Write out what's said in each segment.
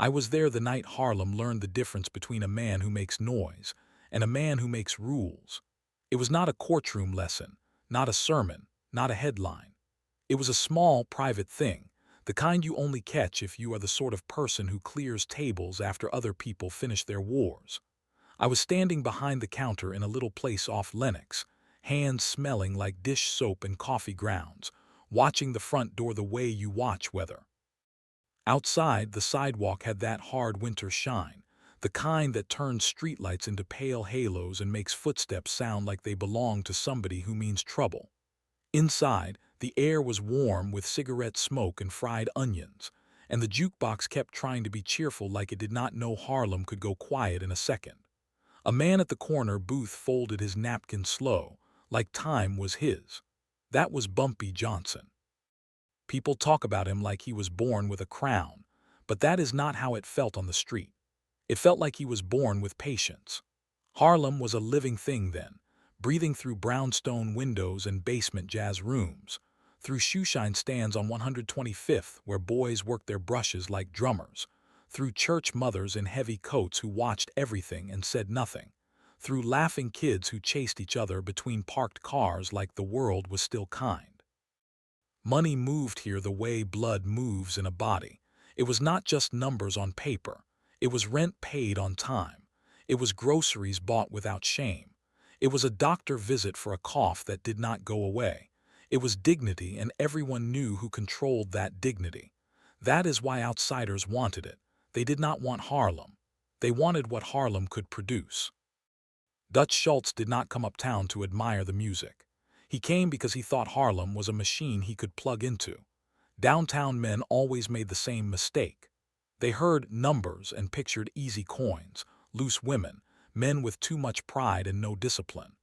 I was there the night Harlem learned the difference between a man who makes noise and a man who makes rules. It was not a courtroom lesson, not a sermon, not a headline. It was a small, private thing, the kind you only catch if you are the sort of person who clears tables after other people finish their wars. I was standing behind the counter in a little place off Lenox, hands smelling like dish soap and coffee grounds, watching the front door the way you watch weather. Outside, the sidewalk had that hard winter shine, the kind that turns streetlights into pale halos and makes footsteps sound like they belong to somebody who means trouble. Inside, the air was warm with cigarette smoke and fried onions, and the jukebox kept trying to be cheerful like it did not know Harlem could go quiet in a second. A man at the corner booth folded his napkin slow, like time was his. That was Bumpy Johnson. People talk about him like he was born with a crown, but that is not how it felt on the street. It felt like he was born with patience. Harlem was a living thing then, breathing through brownstone windows and basement jazz rooms, through shoeshine stands on 125th where boys worked their brushes like drummers, through church mothers in heavy coats who watched everything and said nothing, through laughing kids who chased each other between parked cars like the world was still kind. Money moved here the way blood moves in a body. It was not just numbers on paper. It was rent paid on time. It was groceries bought without shame. It was a doctor visit for a cough that did not go away. It was dignity, and everyone knew who controlled that dignity. That is why outsiders wanted it. They did not want Harlem. They wanted what Harlem could produce. Dutch Schultz did not come uptown to admire the music. He came because he thought Harlem was a machine he could plug into. Downtown men always made the same mistake. They heard numbers and pictured easy coins, loose women, men with too much pride and no discipline.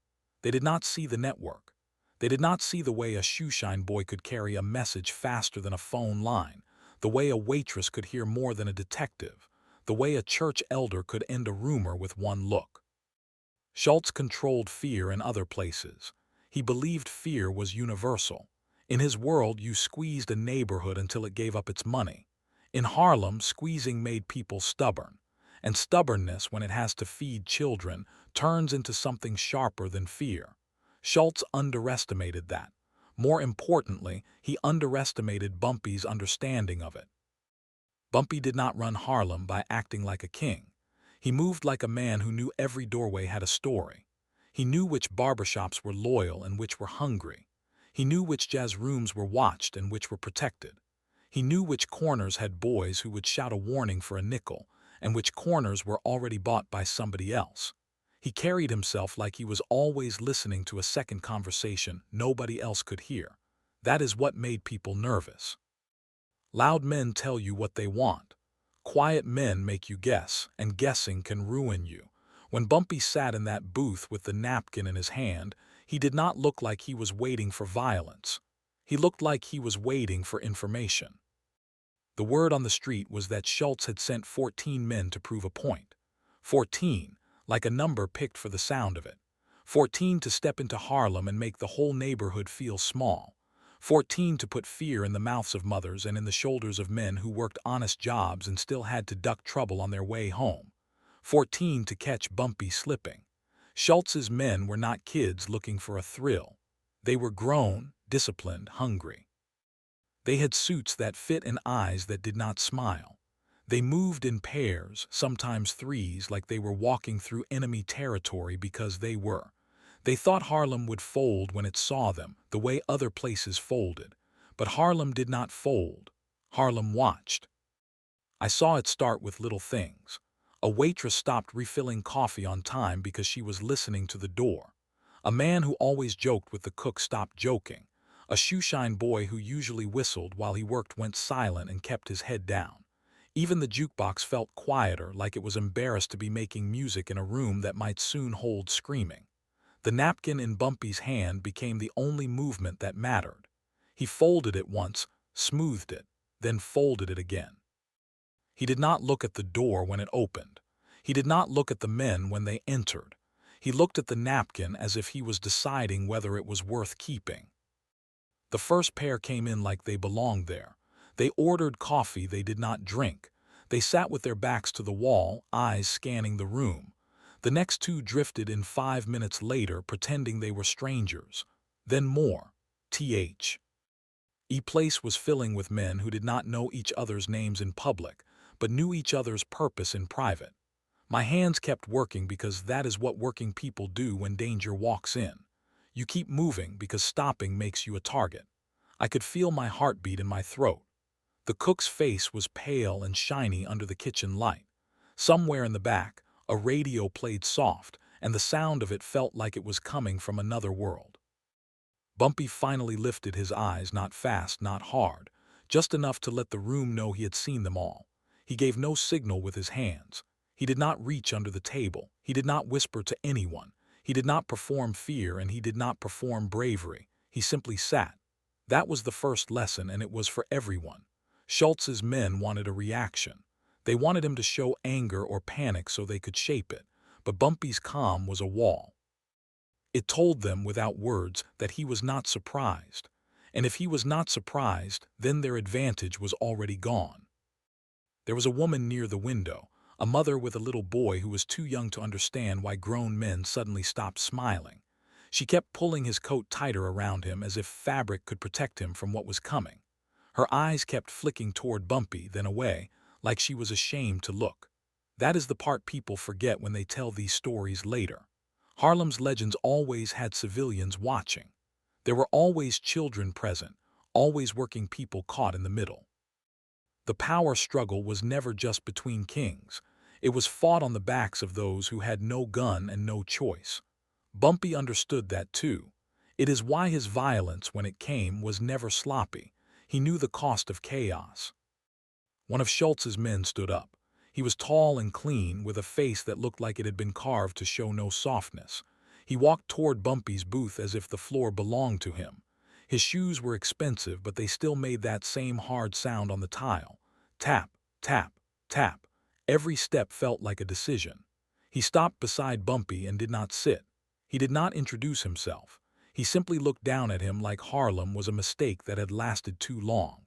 They did not see the network. They did not see the way a shoeshine boy could carry a message faster than a phone line, the way a waitress could hear more than a detective, the way a church elder could end a rumor with one look. Schultz controlled fear in other places. He believed fear was universal. In his world, you squeezed a neighborhood until it gave up its money. In Harlem, squeezing made people stubborn. And stubbornness, when it has to feed children, turns into something sharper than fear. Schultz underestimated that. More importantly, he underestimated Bumpy's understanding of it. Bumpy did not run Harlem by acting like a king. He moved like a man who knew every doorway had a story. He knew which barbershops were loyal and which were hungry. He knew which jazz rooms were watched and which were protected. He knew which corners had boys who would shout a warning for a nickel and which corners were already bought by somebody else. He carried himself like he was always listening to a second conversation nobody else could hear. That is what made people nervous. Loud men tell you what they want. Quiet men make you guess, and guessing can ruin you. When Bumpy sat in that booth with the napkin in his hand, he did not look like he was waiting for violence. He looked like he was waiting for information. The word on the street was that Schultz had sent 14 men to prove a point. 14, like a number picked for the sound of it. 14 to step into Harlem and make the whole neighborhood feel small. 14 to put fear in the mouths of mothers and in the shoulders of men who worked honest jobs and still had to duck trouble on their way home. 14 to catch Bumpy slipping. Schultz's men were not kids looking for a thrill. They were grown, disciplined, hungry. They had suits that fit and eyes that did not smile. They moved in pairs, sometimes threes, like they were walking through enemy territory because they were. They thought Harlem would fold when it saw them, the way other places folded. But Harlem did not fold. Harlem watched. I saw it start with little things. A waitress stopped refilling coffee on time because she was listening to the door. A man who always joked with the cook stopped joking. A shoeshine boy who usually whistled while he worked went silent and kept his head down. Even the jukebox felt quieter, like it was embarrassed to be making music in a room that might soon hold screaming. The napkin in Bumpy's hand became the only movement that mattered. He folded it once, smoothed it, then folded it again. He did not look at the door when it opened. He did not look at the men when they entered. He looked at the napkin as if he was deciding whether it was worth keeping. The first pair came in like they belonged there. They ordered coffee they did not drink. They sat with their backs to the wall, eyes scanning the room. The next two drifted in 5 minutes later, pretending they were strangers. Then more. Th. E place was filling with men who did not know each other's names in public, but knew each other's purpose in private. My hands kept working because that is what working people do when danger walks in. You keep moving because stopping makes you a target. I could feel my heartbeat in my throat. The cook's face was pale and shiny under the kitchen light. Somewhere in the back, a radio played soft, and the sound of it felt like it was coming from another world. Bumpy finally lifted his eyes, not fast, not hard, just enough to let the room know he had seen them all. He gave no signal with his hands. He did not reach under the table. He did not whisper to anyone. He did not perform fear, and he did not perform bravery. He simply sat. That was the first lesson, and it was for everyone. Schultz's men wanted a reaction. They wanted him to show anger or panic so they could shape it, but Bumpy's calm was a wall. It told them without words that he was not surprised, and if he was not surprised, then their advantage was already gone. There was a woman near the window, a mother with a little boy who was too young to understand why grown men suddenly stopped smiling. She kept pulling his coat tighter around him as if fabric could protect him from what was coming. Her eyes kept flicking toward Bumpy, then away, like she was ashamed to look. That is the part people forget when they tell these stories later. Harlem's legends always had civilians watching. There were always children present, always working people caught in the middle. The power struggle was never just between kings. It was fought on the backs of those who had no gun and no choice. Bumpy understood that too. It is why his violence, when it came, was never sloppy. He knew the cost of chaos. One of Schultz's men stood up. He was tall and clean, with a face that looked like it had been carved to show no softness. He walked toward Bumpy's booth as if the floor belonged to him. His shoes were expensive, but they still made that same hard sound on the tile. Tap, tap, tap. Every step felt like a decision. He stopped beside Bumpy and did not sit. He did not introduce himself. He simply looked down at him like Harlem was a mistake that had lasted too long.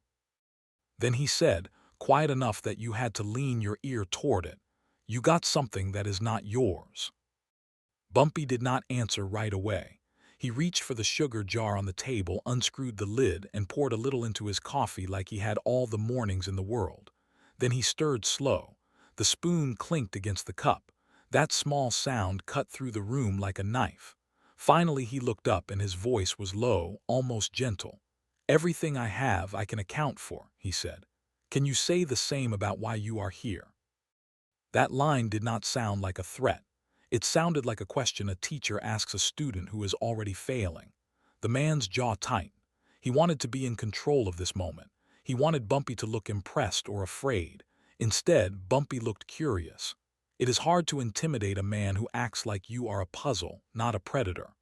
Then he said, quiet enough that you had to lean your ear toward it, "You got something that is not yours." Bumpy did not answer right away. He reached for the sugar jar on the table, unscrewed the lid, and poured a little into his coffee like he had all the mornings in the world. Then he stirred slow. The spoon clinked against the cup. That small sound cut through the room like a knife. Finally he looked up and his voice was low, almost gentle. "Everything I have I can account for," he said. "Can you say the same about why you are here?" That line did not sound like a threat. It sounded like a question a teacher asks a student who is already failing. The man's jaw tightened. He wanted to be in control of this moment. He wanted Bumpy to look impressed or afraid. Instead, Bumpy looked curious. It is hard to intimidate a man who acts like you are a puzzle, not a predator.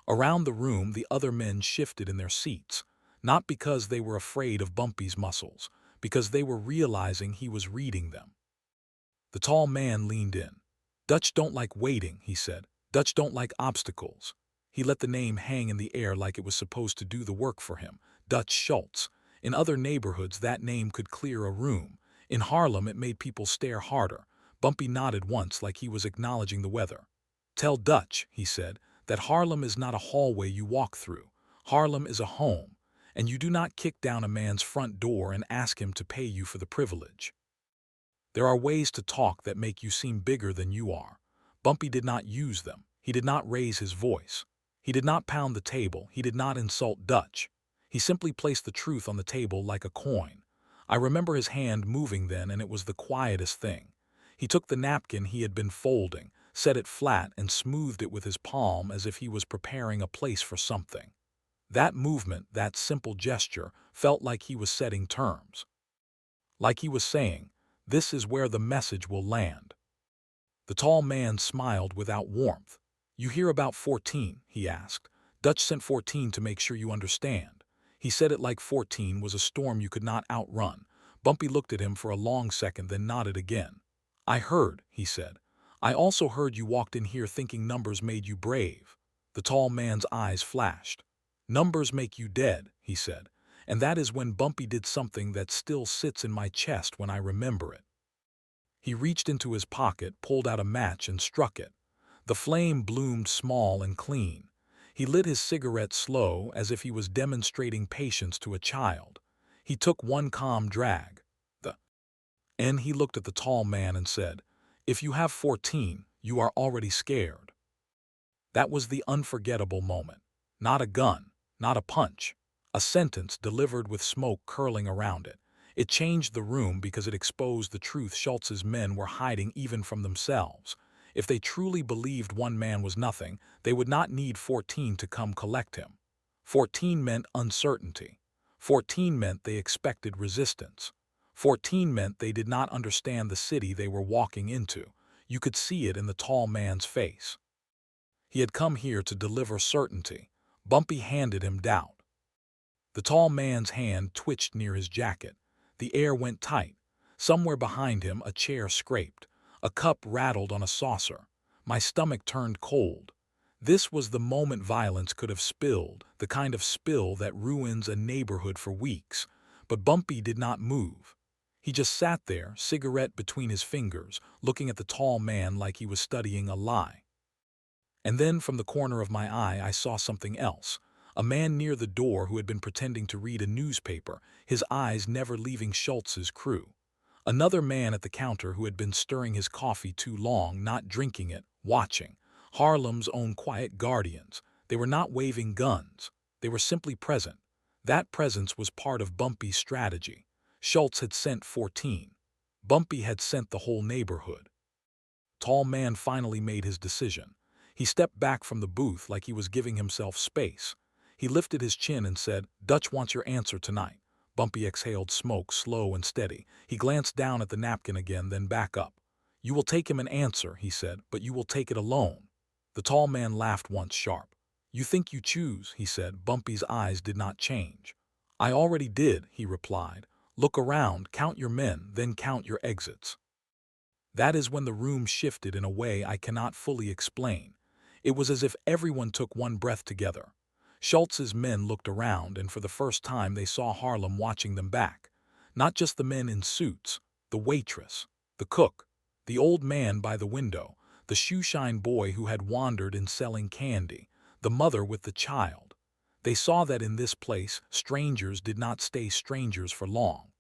Around the room, the other men shifted in their seats, not because they were afraid of Bumpy's muscles, because they were realizing he was reading them. The tall man leaned in. "Dutch don't like waiting," he said. "Dutch don't like obstacles." He let the name hang in the air like it was supposed to do the work for him. Dutch Schultz. In other neighborhoods, that name could clear a room. In Harlem, it made people stare harder. Bumpy nodded once like he was acknowledging the weather. "Tell Dutch," he said, "that Harlem is not a hallway you walk through. Harlem is a home, and you do not kick down a man's front door and ask him to pay you for the privilege. There are ways to talk that make you seem bigger than you are." Bumpy did not use them. He did not raise his voice. He did not pound the table. He did not insult Dutch. He simply placed the truth on the table like a coin. I remember his hand moving then, and it was the quietest thing. He took the napkin he had been folding, set it flat, and smoothed it with his palm as if he was preparing a place for something. That movement, that simple gesture, felt like he was setting terms. Like he was saying, "This is where the message will land." The tall man smiled without warmth. "You hear about 14, he asked. "Dutch sent 14 to make sure you understand." He said it like 14 was a storm you could not outrun. Bumpy looked at him for a long second, then nodded again. "I heard," he said. "I also heard you walked in here thinking numbers made you brave." The tall man's eyes flashed. "Numbers make you dead," he said. And that is when Bumpy did something that still sits in my chest when I remember it. He reached into his pocket, pulled out a match, and struck it. The flame bloomed small and clean. He lit his cigarette slow, as if he was demonstrating patience to a child. He took one calm drag. And he looked at the tall man and said, "If you have 14, you are already scared." That was the unforgettable moment. Not a gun, not a punch. A sentence delivered with smoke curling around it. It changed the room because it exposed the truth Schultz's men were hiding even from themselves. If they truly believed one man was nothing, they would not need 14 to come collect him. 14 meant uncertainty. 14 meant they expected resistance. 14 meant they did not understand the city they were walking into. You could see it in the tall man's face. He had come here to deliver certainty. Bumpy handed him doubt. The tall man's hand twitched near his jacket. The air went tight. Somewhere behind him a chair scraped. A cup rattled on a saucer. My stomach turned cold. This was the moment violence could have spilled, the kind of spill that ruins a neighborhood for weeks. But Bumpy did not move. He just sat there, cigarette between his fingers, looking at the tall man like he was studying a lie. And then from the corner of my eye I saw something else. A man near the door who had been pretending to read a newspaper, his eyes never leaving Schultz's crew. Another man at the counter who had been stirring his coffee too long, not drinking it, watching. Harlem's own quiet guardians. They were not waving guns. They were simply present. That presence was part of Bumpy's strategy. Schultz had sent 14. Bumpy had sent the whole neighborhood. Tall man finally made his decision. He stepped back from the booth like he was giving himself space. He lifted his chin and said, "Dutch wants your answer tonight." Bumpy exhaled smoke, slow and steady. He glanced down at the napkin again, then back up. "You will take him an answer," he said, "but you will take it alone." The tall man laughed once sharp. "You think you choose," he said. Bumpy's eyes did not change. "I already did," he replied. "Look around, count your men, then count your exits." That is when the room shifted in a way I cannot fully explain. It was as if everyone took one breath together. Schultz's men looked around, and for the first time they saw Harlem watching them back. Not just the men in suits, the waitress, the cook, the old man by the window, the shoeshine boy who had wandered in selling candy, the mother with the child. They saw that in this place, strangers did not stay strangers for long.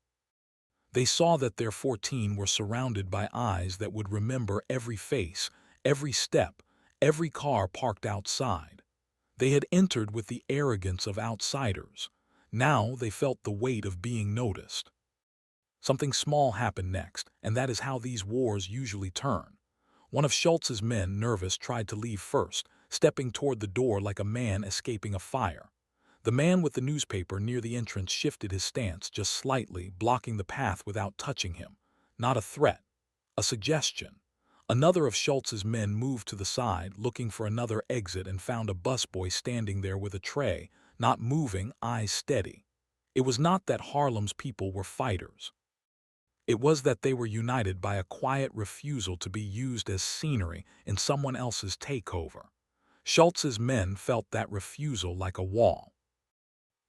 They saw that their 14 were surrounded by eyes that would remember every face, every step, every car parked outside. They had entered with the arrogance of outsiders. Now they felt the weight of being noticed. Something small happened next, and that is how these wars usually turn. One of Schultz's men, nervous, tried to leave first, stepping toward the door like a man escaping a fire. The man with the newspaper near the entrance shifted his stance just slightly, blocking the path without touching him. Not a threat, a suggestion. Another of Schultz's men moved to the side, looking for another exit, and found a busboy standing there with a tray, not moving, eyes steady. It was not that Harlem's people were fighters. It was that they were united by a quiet refusal to be used as scenery in someone else's takeover. Schultz's men felt that refusal like a wall.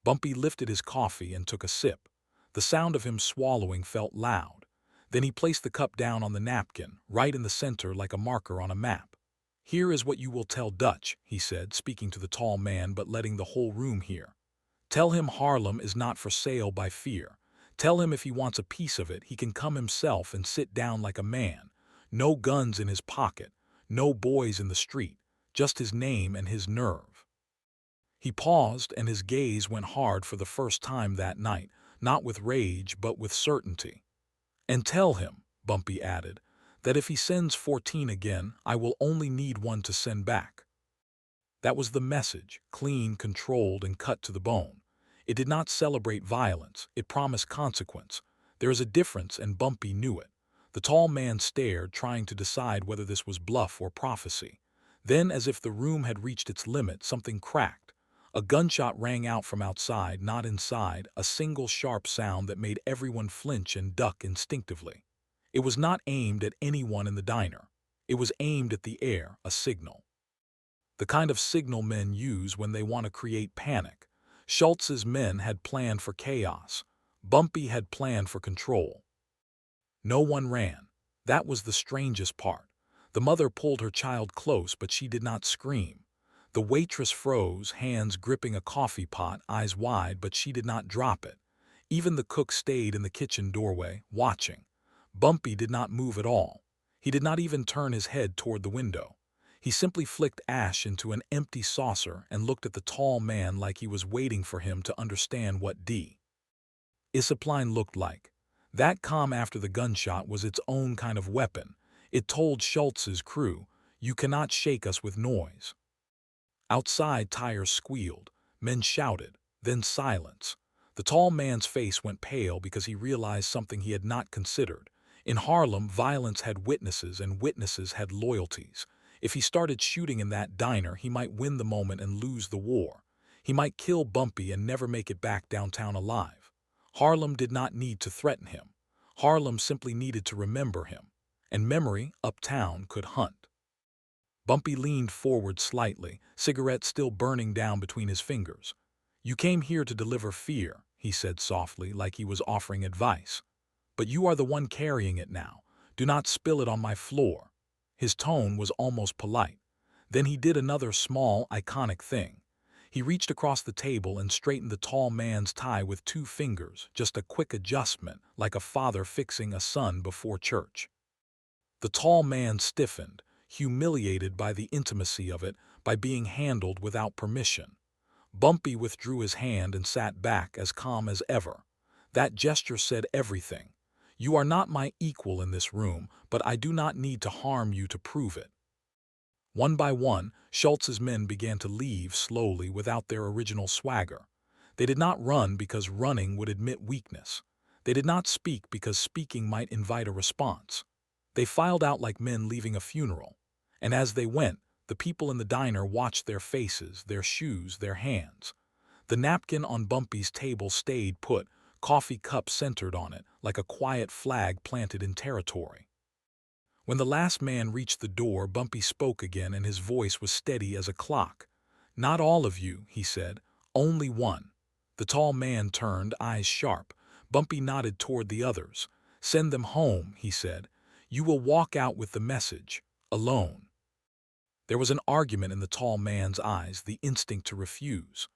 Bumpy lifted his coffee and took a sip. The sound of him swallowing felt loud. Then he placed the cup down on the napkin, right in the center like a marker on a map. "Here is what you will tell Dutch," he said, speaking to the tall man but letting the whole room hear. "Tell him Harlem is not for sale by fear. Tell him if he wants a piece of it, he can come himself and sit down like a man. No guns in his pocket, no boys in the street, just his name and his nerve." He paused, and his gaze went hard for the first time that night, not with rage but with certainty. "And tell him," Bumpy added, "that if he sends 14 again, I will only need one to send back." That was the message, clean, controlled, and cut to the bone. It did not celebrate violence, it promised consequence. There is a difference, and Bumpy knew it. The tall man stared, trying to decide whether this was bluff or prophecy. Then, as if the room had reached its limit, something cracked. A gunshot rang out from outside, not inside, a single sharp sound that made everyone flinch and duck instinctively. It was not aimed at anyone in the diner. It was aimed at the air, a signal. The kind of signal men use when they want to create panic. Schultz's men had planned for chaos. Bumpy had planned for control. No one ran. That was the strangest part. The mother pulled her child close, but she did not scream. The waitress froze, hands gripping a coffee pot, eyes wide, but she did not drop it. Even the cook stayed in the kitchen doorway, watching. Bumpy did not move at all. He did not even turn his head toward the window. He simply flicked ash into an empty saucer and looked at the tall man like he was waiting for him to understand what discipline looked like. That calm after the gunshot was its own kind of weapon. It told Schultz's crew, "You cannot shake us with noise." Outside, tires squealed. Men shouted. Then silence. The tall man's face went pale because he realized something he had not considered. In Harlem, violence had witnesses and witnesses had loyalties. If he started shooting in that diner, he might win the moment and lose the war. He might kill Bumpy and never make it back downtown alive. Harlem did not need to threaten him. Harlem simply needed to remember him. And memory, uptown, could hunt. Bumpy leaned forward slightly, cigarette still burning down between his fingers. "You came here to deliver fear," he said softly, like he was offering advice. "But you are the one carrying it now. Do not spill it on my floor." His tone was almost polite. Then he did another small, iconic thing. He reached across the table and straightened the tall man's tie with 2 fingers, just a quick adjustment, like a father fixing a son before church. The tall man stiffened, humiliated by the intimacy of it, by being handled without permission. Bumpy withdrew his hand and sat back as calm as ever. That gesture said everything. "You are not my equal in this room, but I do not need to harm you to prove it." One by one, Schultz's men began to leave slowly without their original swagger. They did not run because running would admit weakness. They did not speak because speaking might invite a response. They filed out like men leaving a funeral. And as they went, the people in the diner watched their faces, their shoes, their hands. The napkin on Bumpy's table stayed put, coffee cup centered on it, like a quiet flag planted in territory. When the last man reached the door, Bumpy spoke again, and his voice was steady as a clock. "Not all of you," he said. "Only one." The tall man turned, eyes sharp. Bumpy nodded toward the others. "Send them home," he said. "You will walk out with the message, alone." There was an argument in the tall man's eyes, the instinct to refuse.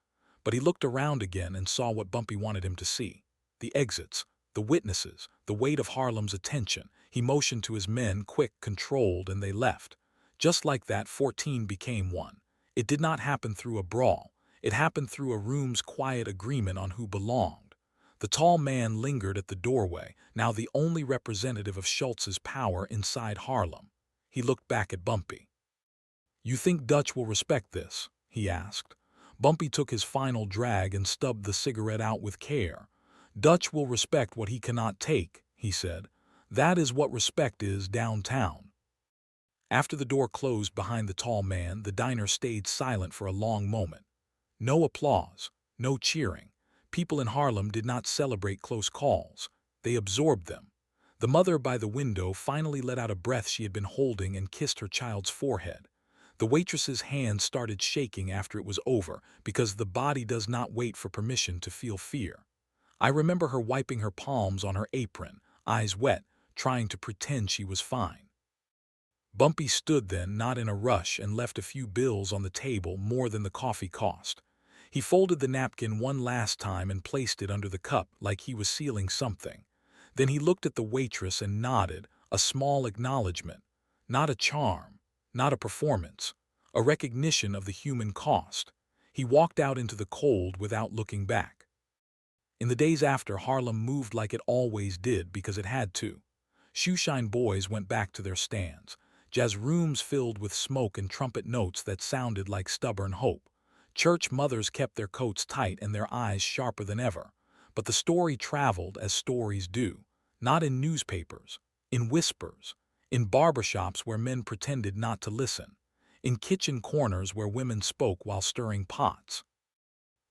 But he looked around again and saw what Bumpy wanted him to see. The exits, the witnesses, the weight of Harlem's attention. He motioned to his men, quick, controlled, and they left. Just like that, 14 became one. It did not happen through a brawl. It happened through a room's quiet agreement on who belonged. The tall man lingered at the doorway, now the only representative of Schultz's power inside Harlem. He looked back at Bumpy. "You think Dutch will respect this?" he asked. Bumpy took his final drag and stubbed the cigarette out with care. "Dutch will respect what he cannot take," he said. "That is what respect is downtown." After the door closed behind the tall man, the diner stayed silent for a long moment. No applause, no cheering. People in Harlem did not celebrate close calls. They absorbed them. The mother by the window finally let out a breath she had been holding and kissed her child's forehead. The waitress's hand started shaking after it was over, because the body does not wait for permission to feel fear. I remember her wiping her palms on her apron, eyes wet, trying to pretend she was fine. Bumpy stood then, not in a rush, and left a few bills on the table, more than the coffee cost. He folded the napkin one last time and placed it under the cup like he was sealing something. Then he looked at the waitress and nodded, a small acknowledgement. Not a charm, not a performance, a recognition of the human cost. He walked out into the cold without looking back. In the days after, Harlem moved like it always did because it had to. Shoeshine boys went back to their stands. Jazz rooms filled with smoke and trumpet notes that sounded like stubborn hope. Church mothers kept their coats tight and their eyes sharper than ever. But the story traveled as stories do, not in newspapers, in whispers, in barbershops where men pretended not to listen, in kitchen corners where women spoke while stirring pots.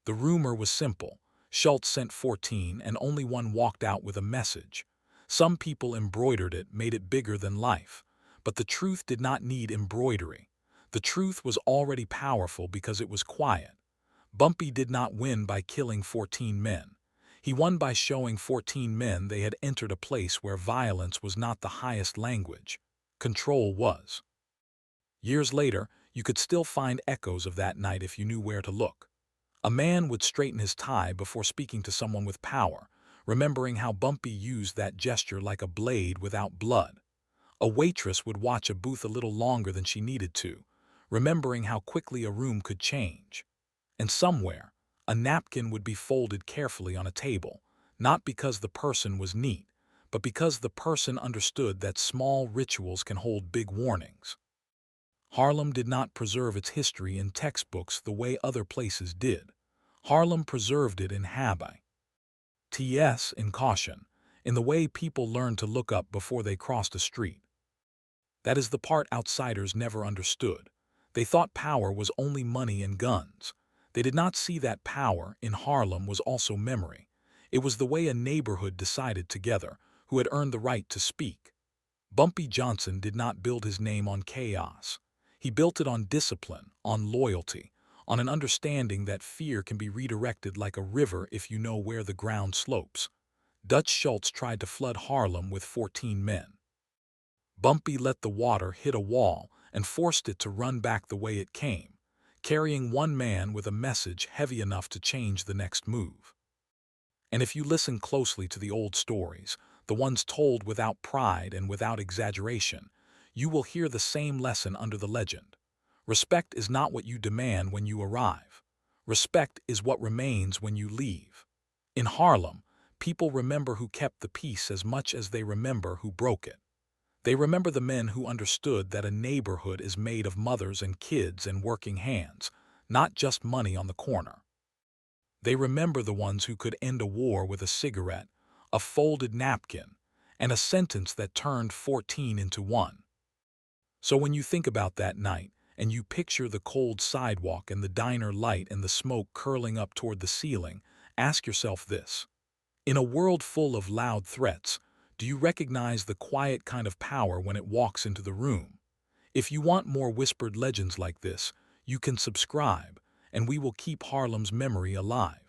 The rumor was simple. Schultz sent 14 and only one walked out with a message. Some people embroidered it, made it bigger than life. But the truth did not need embroidery. The truth was already powerful because it was quiet. Bumpy did not win by killing 14 men. He won by showing 14 men they had entered a place where violence was not the highest language. Control was. Years later, you could still find echoes of that night if you knew where to look. A man would straighten his tie before speaking to someone with power, remembering how Bumpy used that gesture like a blade without blood. A waitress would watch a booth a little longer than she needed to, remembering how quickly a room could change. And somewhere, a napkin would be folded carefully on a table, not because the person was neat, but because the person understood that small rituals can hold big warnings. Harlem did not preserve its history in textbooks the way other places did. Harlem preserved it in habit. In caution, in the way people learned to look up before they crossed a street. That is the part outsiders never understood. They thought power was only money and guns. They did not see that power, in Harlem, was also memory. It was the way a neighborhood decided together who had earned the right to speak. Bumpy Johnson did not build his name on chaos. He built it on discipline, on loyalty, on an understanding that fear can be redirected like a river if you know where the ground slopes. Dutch Schultz tried to flood Harlem with 14 men. Bumpy let the water hit a wall and forced it to run back the way it came, carrying one man with a message heavy enough to change the next move. And if you listen closely to the old stories, the ones told without pride and without exaggeration, you will hear the same lesson under the legend. Respect is not what you demand when you arrive. Respect is what remains when you leave. In Harlem, people remember who kept the peace as much as they remember who broke it. They remember the men who understood that a neighborhood is made of mothers and kids and working hands, not just money on the corner. They remember the ones who could end a war with a cigarette, a folded napkin, and a sentence that turned 14 into 1. So when you think about that night, and you picture the cold sidewalk and the diner light and the smoke curling up toward the ceiling, ask yourself this. In a world full of loud threats, do you recognize the quiet kind of power when it walks into the room? If you want more whispered legends like this, you can subscribe, and we will keep Harlem's memory alive.